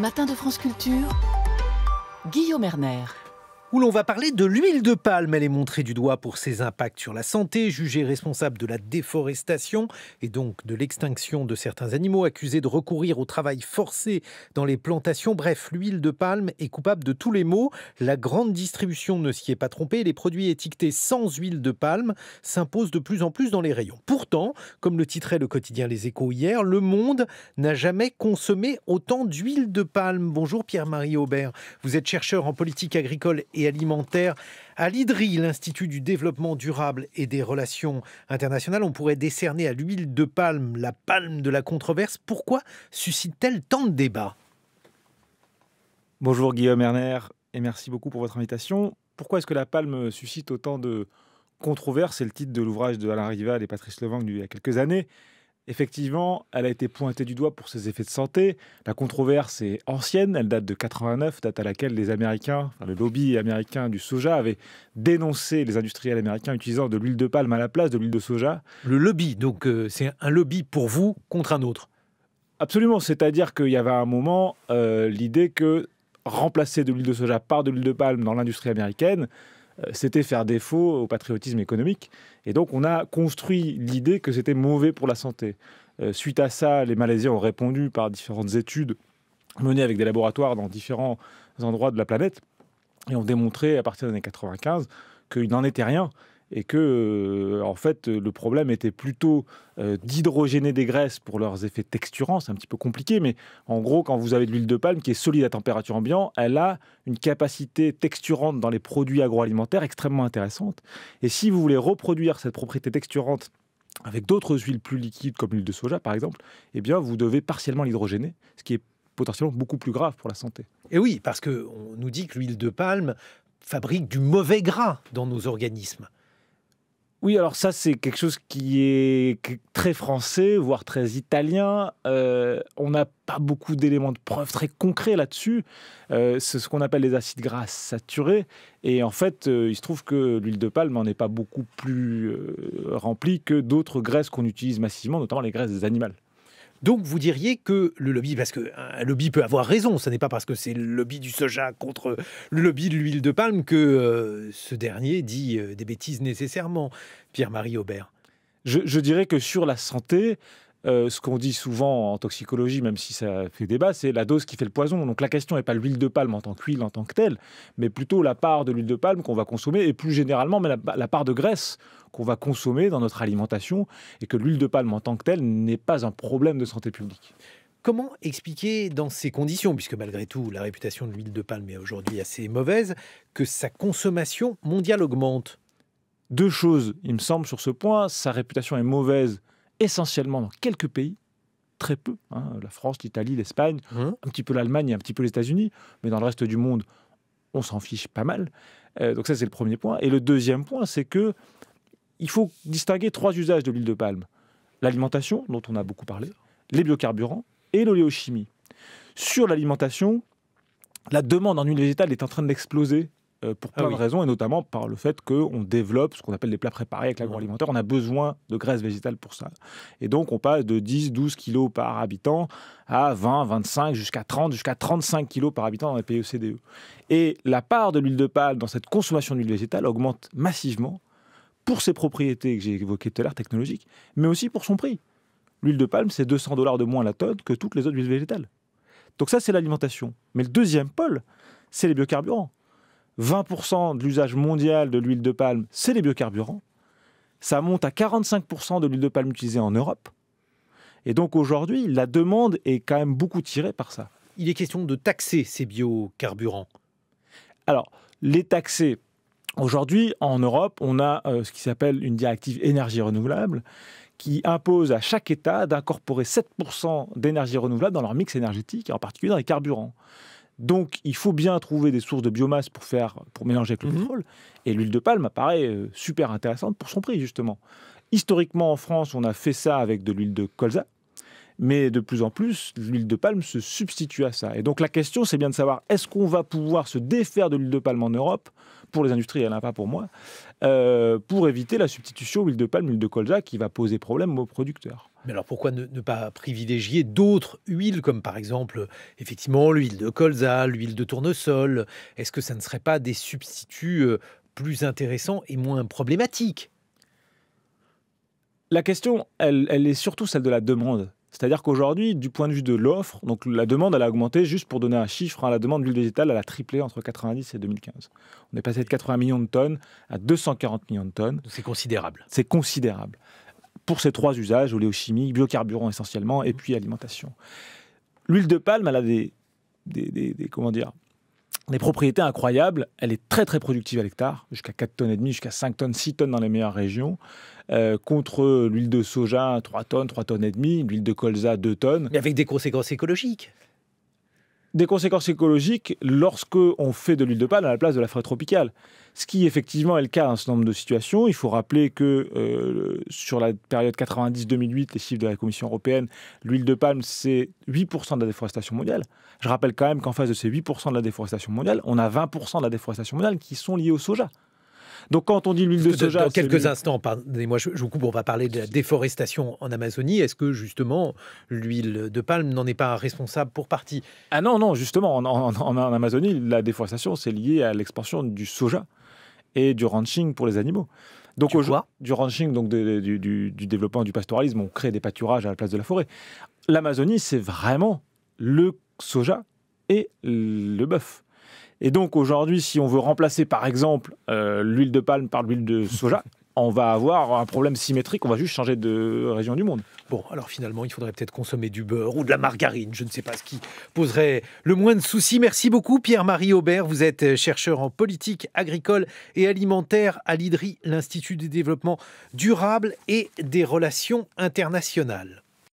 Les matins de France Culture, Guillaume Erner. Où l'on va parler de l'huile de palme. Elle est montrée du doigt pour ses impacts sur la santé, jugée responsable de la déforestation et donc de l'extinction de certains animaux, accusés de recourir au travail forcé dans les plantations. Bref, l'huile de palme est coupable de tous les maux. La grande distribution ne s'y est pas trompée. Les produits étiquetés sans huile de palme s'imposent de plus en plus dans les rayons. Pourtant, comme le titrait le quotidien Les Échos hier, le monde n'a jamais consommé autant d'huile de palme. Bonjour Pierre-Marie Aubert, vous êtes chercheur en politique agricole et alimentaire à l'IDRI, l'Institut du développement durable et des relations internationales. On pourrait décerner à l'huile de palme la palme de la controverse. Pourquoi suscite-t-elle tant de débats ? Bonjour Guillaume Erner et merci beaucoup pour votre invitation. Pourquoi est-ce que la palme suscite autant de controverses ? C'est le titre de l'ouvrage de Alain Rival et Patrice Levang il y a quelques années. Effectivement, elle a été pointée du doigt pour ses effets de santé. La controverse est ancienne, elle date de 89, date à laquelle les Américains, le lobby américain du soja avait dénoncé les industriels américains utilisant de l'huile de palme à la place de l'huile de soja. Le lobby, donc c'est un lobby pour vous contre un autre. Absolument, c'est-à-dire qu'il y avait à un moment l'idée que remplacer de l'huile de soja par de l'huile de palme dans l'industrie américaine, c'était faire défaut au patriotisme économique. Et donc, on a construit l'idée que c'était mauvais pour la santé. Suite à ça, les Malaisiens ont répondu par différentes études menées avec des laboratoires dans différents endroits de la planète et ont démontré, à partir des années 95, qu'il n'en était rien et que, en fait, le problème était plutôt d'hydrogéner des graisses pour leurs effets texturants. C'est un petit peu compliqué, mais en gros, quand vous avez de l'huile de palme qui est solide à température ambiante, elle a une capacité texturante dans les produits agroalimentaires extrêmement intéressante. Et si vous voulez reproduire cette propriété texturante avec d'autres huiles plus liquides, comme l'huile de soja, par exemple, eh bien, vous devez partiellement l'hydrogéner, ce qui est potentiellement beaucoup plus grave pour la santé. Et oui, parce qu'on nous dit que l'huile de palme fabrique du mauvais gras dans nos organismes. Oui, alors ça, c'est quelque chose qui est très français, voire très italien. On n'a pas beaucoup d'éléments de preuve très concrets là-dessus. C'est ce qu'on appelle les acides gras saturés. Et en fait, il se trouve que l'huile de palme n'en est pas beaucoup plus remplie que d'autres graisses qu'on utilise massivement, notamment les graisses des animaux. Donc vous diriez que le lobby, parce qu'un lobby peut avoir raison, ce n'est pas parce que c'est le lobby du soja contre le lobby de l'huile de palme que ce dernier dit des bêtises nécessairement. Pierre-Marie Aubert. Je dirais que sur la santé, ce qu'on dit souvent en toxicologie, même si ça fait débat, c'est la dose qui fait le poison. Donc la question n'est pas l'huile de palme en tant qu'huile en tant que telle, mais plutôt la part de l'huile de palme qu'on va consommer et plus généralement mais la part de graisse qu'on va consommer dans notre alimentation et que l'huile de palme en tant que telle n'est pas un problème de santé publique. Comment expliquer dans ces conditions, puisque malgré tout la réputation de l'huile de palme est aujourd'hui assez mauvaise, que sa consommation mondiale augmente ? Deux choses, il me semble, sur ce point. Sa réputation est mauvaise essentiellement dans quelques pays, très peu, la France, l'Italie, l'Espagne, un petit peu l'Allemagne et un petit peu les États-Unis, mais dans le reste du monde, on s'en fiche pas mal. Donc ça, c'est le premier point. Et le deuxième point, c'est que il faut distinguer trois usages de l'huile de palme. L'alimentation, dont on a beaucoup parlé, les biocarburants et l'oléochimie. Sur l'alimentation, la demande en huile végétale est en train d'exploser pour plein de raisons, et notamment par le fait qu'on développe ce qu'on appelle des plats préparés avec l'agroalimentaire. On a besoin de graisse végétale pour ça. Et donc, on passe de 10-12 kilos par habitant à 20, 25, jusqu'à 30, jusqu'à 35 kilos par habitant dans les pays OCDE. Et la part de l'huile de palme dans cette consommation d'huile végétale augmente massivement pour ses propriétés que j'ai évoquées tout à l'heure, technologiques, mais aussi pour son prix. L'huile de palme, c'est $200 de moins la tonne que toutes les autres huiles végétales. Donc ça, c'est l'alimentation. Mais le deuxième pôle, c'est les biocarburants. 20% de l'usage mondial de l'huile de palme, c'est les biocarburants. Ça monte à 45% de l'huile de palme utilisée en Europe. Et donc aujourd'hui, la demande est quand même beaucoup tirée par ça. Il est question de taxer ces biocarburants. Alors, les taxer, aujourd'hui, en Europe, on a ce qui s'appelle une directive énergie renouvelable qui impose à chaque État d'incorporer 7% d'énergie renouvelable dans leur mix énergétique, et en particulier dans les carburants. Donc, il faut bien trouver des sources de biomasse pour mélanger avec le pétrole. Et l'huile de palme apparaît super intéressante pour son prix, justement. Historiquement, en France, on a fait ça avec de l'huile de colza. Mais de plus en plus, l'huile de palme se substitue à ça. Et donc, la question, c'est bien de savoir, est-ce qu'on va pouvoir se défaire de l'huile de palme en Europe, pour les industriels, pas pour moi, pour éviter la substitution huile de palme, huile de colza, qui va poser problème aux producteurs. Mais alors pourquoi ne pas privilégier d'autres huiles, comme par exemple, effectivement, l'huile de colza, l'huile de tournesol? Est-ce que ça ne serait pas des substituts plus intéressants et moins problématiques? La question, elle est surtout celle de la demande. C'est-à-dire qu'aujourd'hui, du point de vue de l'offre, donc la demande, elle a augmenté, juste pour donner un chiffre, la demande d'huile végétale, elle a triplé entre 90 et 2015. On est passé de 80 millions de tonnes à 240 millions de tonnes. C'est considérable. C'est considérable. Pour ces 3 usages, oléochimie, biocarburants essentiellement, et puis alimentation. L'huile de palme, elle a des propriétés incroyables. Elle est très très productive à l'hectare, jusqu'à 4 tonnes et demie, jusqu'à 5 tonnes, 6 tonnes dans les meilleures régions. Contre l'huile de soja, 3 tonnes et demie, l'huile de colza, 2 tonnes. Mais avec des conséquences écologiques. Des conséquences écologiques lorsque on fait de l'huile de palme à la place de la forêt tropicale. Ce qui effectivement est le cas dans un certain nombre de situations. Il faut rappeler que sur la période 90-2008, les chiffres de la Commission européenne, l'huile de palme, c'est 8% de la déforestation mondiale. Je rappelle quand même qu'en face de ces 8% de la déforestation mondiale, on a 20% de la déforestation mondiale qui sont liés au soja. Donc quand on dit l'huile de soja... Dans quelques instants, pardonnez-moi, je vous coupe, on va parler de la déforestation en Amazonie. Est-ce que justement l'huile de palme n'en est pas responsable pour partie? Ah non, justement, en Amazonie, la déforestation, c'est lié à l'expansion du soja et du ranching pour les animaux. Donc, du ranching, donc du développement du pastoralisme, on crée des pâturages à la place de la forêt. L'Amazonie, c'est vraiment le soja et le bœuf. Et donc aujourd'hui, si on veut remplacer par exemple l'huile de palme par l'huile de soja, on va avoir un problème symétrique, on va juste changer de région du monde. Bon, alors finalement, il faudrait peut-être consommer du beurre ou de la margarine, je ne sais pas ce qui poserait le moins de soucis. Merci beaucoup Pierre-Marie Aubert, vous êtes chercheur en politique agricole et alimentaire à l'IDRI, l'Institut du développement durable et des relations internationales.